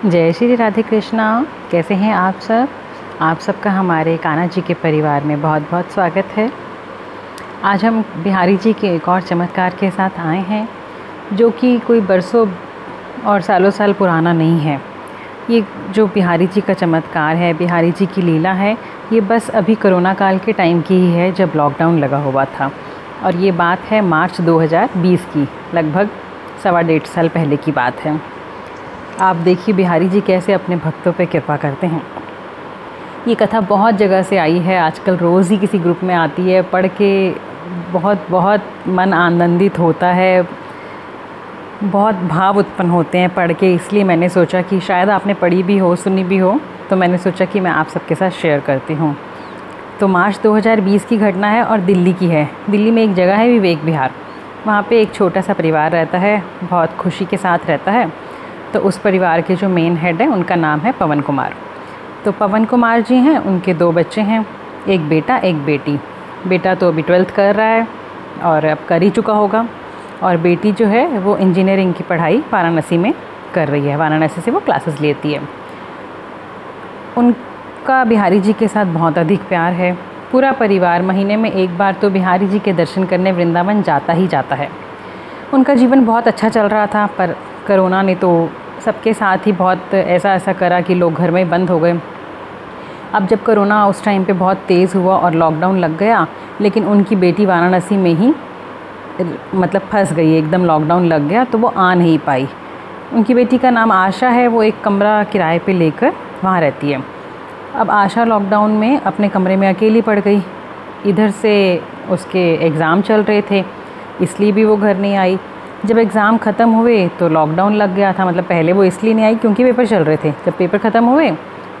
जय श्री राधे कृष्णा। कैसे हैं आप सब? आप सबका हमारे कान्हा जी के परिवार में बहुत बहुत स्वागत है। आज हम बिहारी जी के एक और चमत्कार के साथ आए हैं, जो कि कोई बरसों और सालों साल पुराना नहीं है। ये जो बिहारी जी का चमत्कार है, बिहारी जी की लीला है, ये बस अभी कोरोना काल के टाइम की ही है, जब लॉकडाउन लगा हुआ था। और ये बात है मार्च 2020 की, लगभग 1.25 साल पहले की बात है। आप देखिए बिहारी जी कैसे अपने भक्तों पे कृपा करते हैं। ये कथा बहुत जगह से आई है, आजकल रोज़ ही किसी ग्रुप में आती है, पढ़ के बहुत बहुत मन आनंदित होता है, बहुत भाव उत्पन्न होते हैं पढ़ के। इसलिए मैंने सोचा कि शायद आपने पढ़ी भी हो, सुनी भी हो, तो मैंने सोचा कि मैं आप सबके साथ शेयर करती हूँ। तो मार्च 2020 की घटना है और दिल्ली की है। दिल्ली में एक जगह है विवेक विहार, वहाँ पे एक छोटा सा परिवार रहता है, बहुत खुशी के साथ रहता है। तो उस परिवार के जो मेन हेड हैं, उनका नाम है पवन कुमार। तो पवन कुमार जी हैं, उनके 2 बच्चे हैं, एक बेटा एक बेटी। बेटा तो अभी 12th कर रहा है और अब कर ही चुका होगा, और बेटी जो है वो इंजीनियरिंग की पढ़ाई वाराणसी में कर रही है, वाराणसी से वो क्लासेस लेती है। उनका बिहारी जी के साथ बहुत अधिक प्यार है। पूरा परिवार महीने में एक बार तो बिहारी जी के दर्शन करने वृंदावन जाता ही जाता है। उनका जीवन बहुत अच्छा चल रहा था, पर कोरोना ने तो सबके साथ ही बहुत ऐसा करा कि लोग घर में बंद हो गए। अब जब कोरोना उस टाइम पे बहुत तेज़ हुआ और लॉकडाउन लग गया, लेकिन उनकी बेटी वाराणसी में ही मतलब फंस गई, एकदम लॉकडाउन लग गया तो वो आ नहीं पाई। उनकी बेटी का नाम आशा है, वो एक कमरा किराए पे लेकर वहाँ रहती है। अब आशा लॉकडाउन में अपने कमरे में अकेली पड़ गई। इधर से उसके एग्ज़ाम चल रहे थे, इसलिए भी वो घर नहीं आई। जब एग्ज़ाम ख़त्म हुए तो लॉकडाउन लग गया था, मतलब पहले वो इसलिए नहीं आई क्योंकि पेपर चल रहे थे। जब पेपर ख़त्म हुए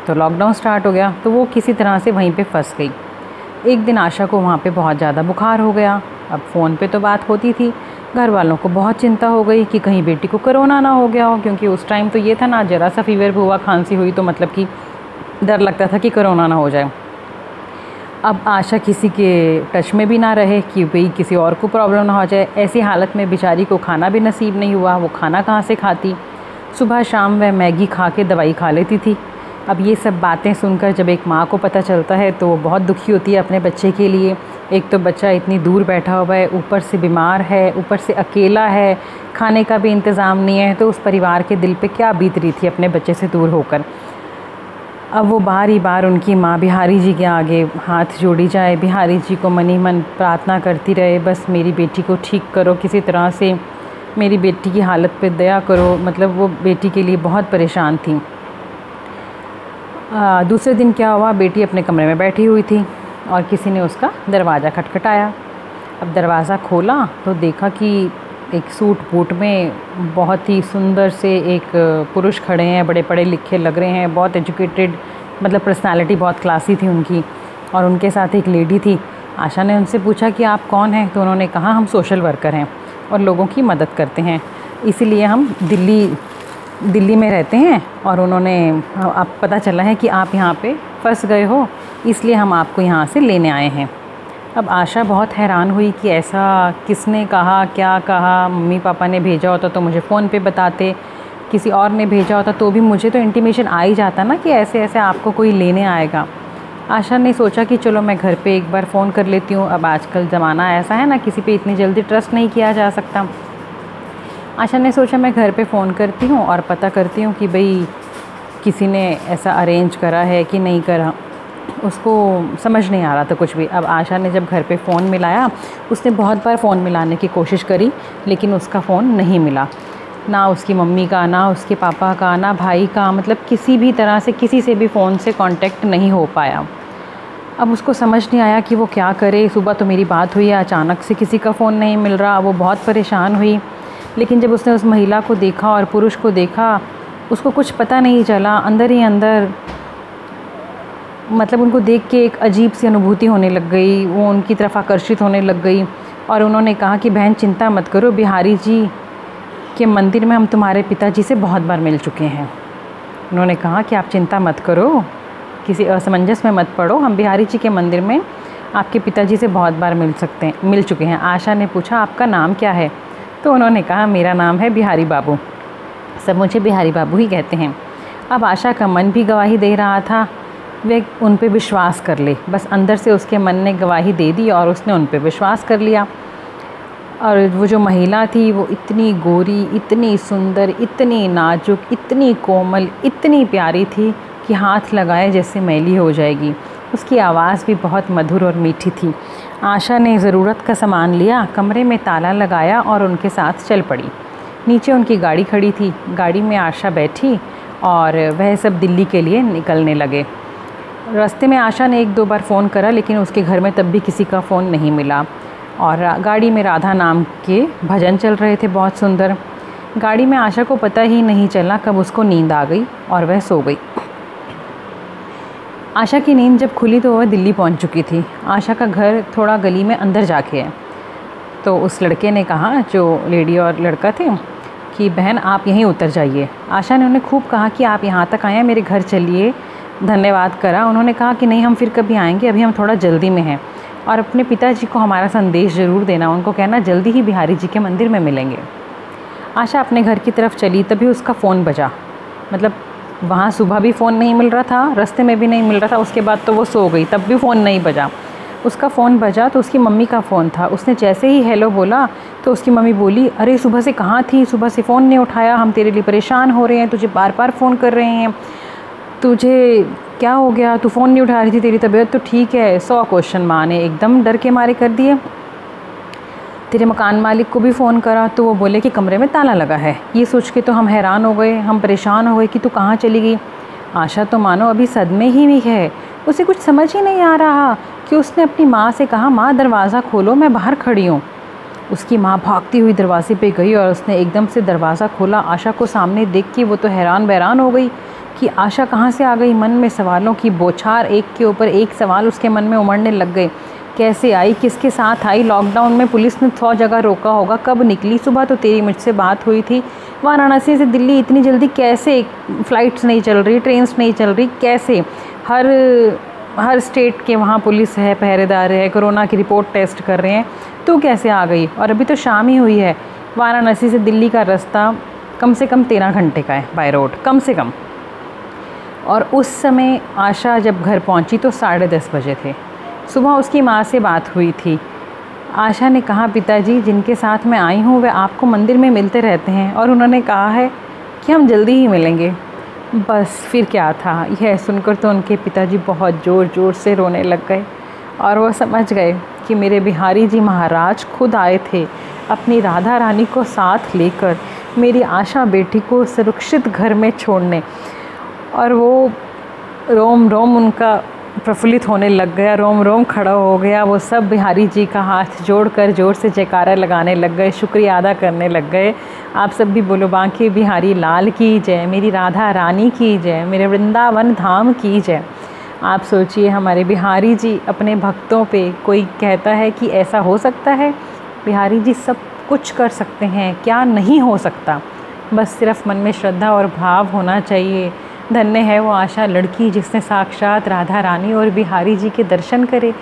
तो लॉकडाउन स्टार्ट हो गया, तो वो किसी तरह से वहीं पे फंस गई। एक दिन आशा को वहाँ पे बहुत ज़्यादा बुखार हो गया। अब फ़ोन पे तो बात होती थी, घर वालों को बहुत चिंता हो गई कि कहीं बेटी को कोरोना ना हो गया हो, क्योंकि उस टाइम तो ये था ना, ज़रा सा फीवर हुआ, खांसी हुई तो मतलब कि डर लगता था कि कोरोना ना हो जाए। अब आशा किसी के टच में भी ना रहे कि भाई किसी और को प्रॉब्लम ना हो जाए। ऐसी हालत में बेचारी को खाना भी नसीब नहीं हुआ, वो खाना कहाँ से खाती। सुबह शाम वह मैगी खा के दवाई खा लेती थी। अब ये सब बातें सुनकर जब एक माँ को पता चलता है तो वो बहुत दुखी होती है अपने बच्चे के लिए। एक तो बच्चा इतनी दूर बैठा हुआ है, ऊपर से बीमार है, ऊपर से अकेला है, खाने का भी इंतज़ाम नहीं है, तो उस परिवार के दिल पे क्या बीत रही थी अपने बच्चे से दूर होकर। अब वो बार ही बार उनकी माँ बिहारी जी के आगे हाथ जोड़ी जाए, बिहारी जी को मनी मन प्रार्थना करती रहे, बस मेरी बेटी को ठीक करो किसी तरह से, मेरी बेटी की हालत पे दया करो। मतलब वो बेटी के लिए बहुत परेशान थी। दूसरे दिन क्या हुआ, बेटी अपने कमरे में बैठी हुई थी और किसी ने उसका दरवाज़ा खटखटाया। अब दरवाज़ा खोला तो देखा कि एक सूट बूट में बहुत ही सुंदर से एक पुरुष खड़े हैं, बड़े पढ़े लिखे लग रहे हैं, बहुत एजुकेटेड, मतलब पर्सनालिटी बहुत क्लासी थी उनकी, और उनके साथ एक लेडी थी। आशा ने उनसे पूछा कि आप कौन हैं, तो उन्होंने कहा हम सोशल वर्कर हैं और लोगों की मदद करते हैं, इसीलिए हम दिल्ली में रहते हैं, और उन्होंने अब पता चला है कि आप यहाँ पे फंस गए हो, इसलिए हम आपको यहाँ से लेने आए हैं। अब आशा बहुत हैरान हुई कि ऐसा किसने कहा, क्या कहा। मम्मी पापा ने भेजा होता तो मुझे फ़ोन पे बताते, किसी और ने भेजा होता तो भी मुझे तो इंटीमेशन आ ही जाता ना कि ऐसे ऐसे आपको कोई लेने आएगा। आशा ने सोचा कि चलो मैं घर पे एक बार फ़ोन कर लेती हूँ। अब आजकल ज़माना ऐसा है ना, किसी पे इतनी जल्दी ट्रस्ट नहीं किया जा सकता। आशा ने सोचा मैं घर पे फ़ोन करती हूँ और पता करती हूँ कि भाई किसी ने ऐसा अरेंज करा है कि नहीं करा। उसको समझ नहीं आ रहा था कुछ भी। अब आशा ने जब घर पे फ़ोन मिलाया, उसने बहुत बार फ़ोन मिलाने की कोशिश करी, लेकिन उसका फ़ोन नहीं मिला, ना उसकी मम्मी का, ना उसके पापा का, ना भाई का, मतलब किसी भी तरह से किसी से भी फ़ोन से कांटेक्ट नहीं हो पाया। अब उसको समझ नहीं आया कि वो क्या करे। सुबह तो मेरी बात हुई, अचानक से किसी का फ़ोन नहीं मिल रहा, वो बहुत परेशान हुई। लेकिन जब उसने उस महिला को देखा और पुरुष को देखा, उसको कुछ पता नहीं चला, अंदर ही अंदर मतलब उनको देख के एक अजीब सी अनुभूति होने लग गई, वो उनकी तरफ आकर्षित होने लग गई। और उन्होंने कहा कि बहन चिंता मत करो, बिहारी जी के मंदिर में हम तुम्हारे पिताजी से बहुत बार मिल चुके हैं। उन्होंने कहा कि आप चिंता मत करो, किसी असमंजस में मत पड़ो, हम बिहारी जी के मंदिर में आपके पिताजी से बहुत बार मिल चुके हैं। आशा ने पूछा आपका नाम क्या है, तो उन्होंने कहा मेरा नाम है बिहारी बाबू, सब मुझे बिहारी बाबू ही कहते हैं। अब आशा का मन भी गवाही दे रहा था, वह उन पे विश्वास कर ले, बस अंदर से उसके मन ने गवाही दे दी और उसने उन पे विश्वास कर लिया। और वो जो महिला थी वो इतनी गोरी, इतनी सुंदर, इतनी नाजुक, इतनी कोमल, इतनी प्यारी थी कि हाथ लगाए जैसे मैली हो जाएगी। उसकी आवाज़ भी बहुत मधुर और मीठी थी। आशा ने ज़रूरत का सामान लिया, कमरे में ताला लगाया और उनके साथ चल पड़ी। नीचे उनकी गाड़ी खड़ी थी, गाड़ी में आशा बैठी और वह सब दिल्ली के लिए निकलने लगे। रास्ते में आशा ने 1-2 बार फ़ोन करा, लेकिन उसके घर में तब भी किसी का फ़ोन नहीं मिला। और गाड़ी में राधा नाम के भजन चल रहे थे, बहुत सुंदर। गाड़ी में आशा को पता ही नहीं चला कब उसको नींद आ गई और वह सो गई। आशा की नींद जब खुली तो वह दिल्ली पहुंच चुकी थी। आशा का घर थोड़ा गली में अंदर जाके है। तो उस लड़के ने कहा, जो लेडी और लड़का थे, कि बहन आप यहीं उतर जाइए। आशा ने उन्हें खूब कहा कि आप यहाँ तक आए हैं, मेरे घर चलिए, धन्यवाद करा। उन्होंने कहा कि नहीं, हम फिर कभी आएंगे, अभी हम थोड़ा जल्दी में हैं। और अपने पिताजी को हमारा संदेश ज़रूर देना, उनको कहना जल्दी ही बिहारी जी के मंदिर में मिलेंगे। आशा अपने घर की तरफ चली, तभी उसका फ़ोन बजा। मतलब वहाँ सुबह भी फ़ोन नहीं मिल रहा था, रास्ते में भी नहीं मिल रहा था, उसके बाद तो वो सो गई, तब भी फ़ोन नहीं बजा। उसका फ़ोन बजा तो उसकी मम्मी का फ़ोन था। उसने जैसे ही हेलो बोला तो उसकी मम्मी बोली, अरे सुबह से कहाँ थी, सुबह से फ़ोन नहीं उठाया, हम तेरे लिए परेशान हो रहे हैं, तुझे बार बार फ़ोन कर रहे हैं, तुझे क्या हो गया, तू फ़ोन नहीं उठा रही थी, तेरी तबीयत तो ठीक है। 100 क्वेश्चन माँ ने एकदम डर के मारे कर दिए। तेरे मकान मालिक को भी फ़ोन करा तो वो बोले कि कमरे में ताला लगा है। ये सोच के तो हम हैरान हो गए, हम परेशान हो गए कि तू कहाँ चली गई। आशा तो मानो अभी सदमे ही में है, उसे कुछ समझ ही नहीं आ रहा कि उसने अपनी माँ से कहा, माँ दरवाज़ा खोलो, मैं बाहर खड़ी हूँ। उसकी माँ भागती हुई दरवाजे पे गई और उसने एकदम से दरवाज़ा खोला। आशा को सामने देख के वो तो हैरान बैरान हो गई कि आशा कहाँ से आ गई। मन में सवालों की बौछार, एक के ऊपर एक सवाल उसके मन में उमड़ने लग गए। कैसे आई, किसके साथ आई, लॉकडाउन में पुलिस ने 100 जगह रोका होगा, कब निकली, सुबह तो तेरी मुझसे बात हुई थी, वाराणसी से दिल्ली इतनी जल्दी कैसे, फ़्लाइट्स नहीं चल रही, ट्रेन्स नहीं चल रही, कैसे, हर स्टेट के वहाँ पुलिस है, पहरेदार है, कोरोना की रिपोर्ट टेस्ट कर रहे हैं, तू कैसे आ गई। और अभी तो शाम ही हुई है, वाराणसी से दिल्ली का रास्ता कम से कम 13 घंटे का है बाय रोड, कम से कम। और उस समय आशा जब घर पहुंची तो 10:30 बजे थे। सुबह उसकी माँ से बात हुई थी। आशा ने कहा, पिताजी जिनके साथ मैं आई हूँ वे आपको मंदिर में मिलते रहते हैं और उन्होंने कहा है कि हम जल्दी ही मिलेंगे। बस फिर क्या था, यह सुनकर तो उनके पिताजी बहुत ज़ोर ज़ोर से रोने लग गए और वो समझ गए कि मेरे बिहारी जी महाराज खुद आए थे अपनी राधा रानी को साथ लेकर मेरी आशा बेटी को सुरक्षित घर में छोड़ने। और वो रोम रोम उनका प्रफुल्लित होने लग गया, रोम रोम खड़ा हो गया। वो सब बिहारी जी का हाथ जोड़कर ज़ोर से जयकारा लगाने लग गए, शुक्रिया अदा करने लग गए। आप सब भी बोलो, बांके बिहारी लाल की जय, मेरी राधा रानी की जय, मेरे वृंदावन धाम की जय। आप सोचिए, हमारे बिहारी जी अपने भक्तों पे कोई कहता है कि ऐसा हो सकता है। बिहारी जी सब कुछ कर सकते हैं, क्या नहीं हो सकता, बस सिर्फ मन में श्रद्धा और भाव होना चाहिए। धन्य है वो आशा लड़की जिसने साक्षात राधा रानी और बिहारी जी के दर्शन करे,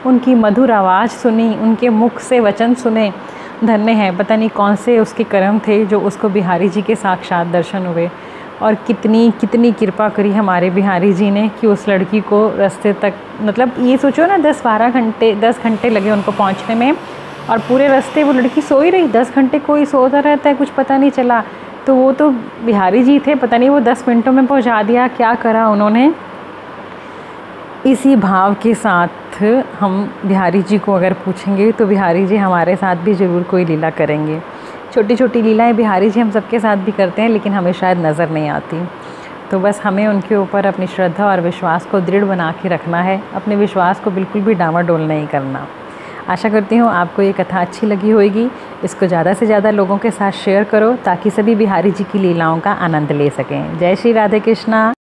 उनकी मधुर आवाज़ सुनी, उनके मुख से वचन सुने। धन्य है, पता नहीं कौन से उसके कर्म थे जो उसको बिहारी जी के साक्षात दर्शन हुए। और कितनी कितनी कृपा करी हमारे बिहारी जी ने कि उस लड़की को रास्ते तक, मतलब ये सोचो ना, 10 घंटे लगे उनको पहुंचने में और पूरे रास्ते वो लड़की सो ही रही। 10 घंटे कोई सोता रहता है, कुछ पता नहीं चला। तो वो तो बिहारी जी थे, पता नहीं वो 10 मिनटों में पहुंचा दिया, क्या करा उन्होंने। इसी भाव के साथ हम बिहारी जी को अगर पूछेंगे तो बिहारी जी हमारे साथ भी ज़रूर कोई लीला करेंगे। छोटी छोटी लीलाएं बिहारी जी हम सबके साथ भी करते हैं, लेकिन हमें शायद नज़र नहीं आती। तो बस हमें उनके ऊपर अपनी श्रद्धा और विश्वास को दृढ़ बना के रखना है, अपने विश्वास को बिल्कुल भी डामाडोल नहीं करना। आशा करती हूँ आपको ये कथा अच्छी लगी होगी। इसको ज़्यादा से ज़्यादा लोगों के साथ शेयर करो ताकि सभी बिहारी जी की लीलाओं का आनंद ले सकें। जय श्री राधे कृष्णा।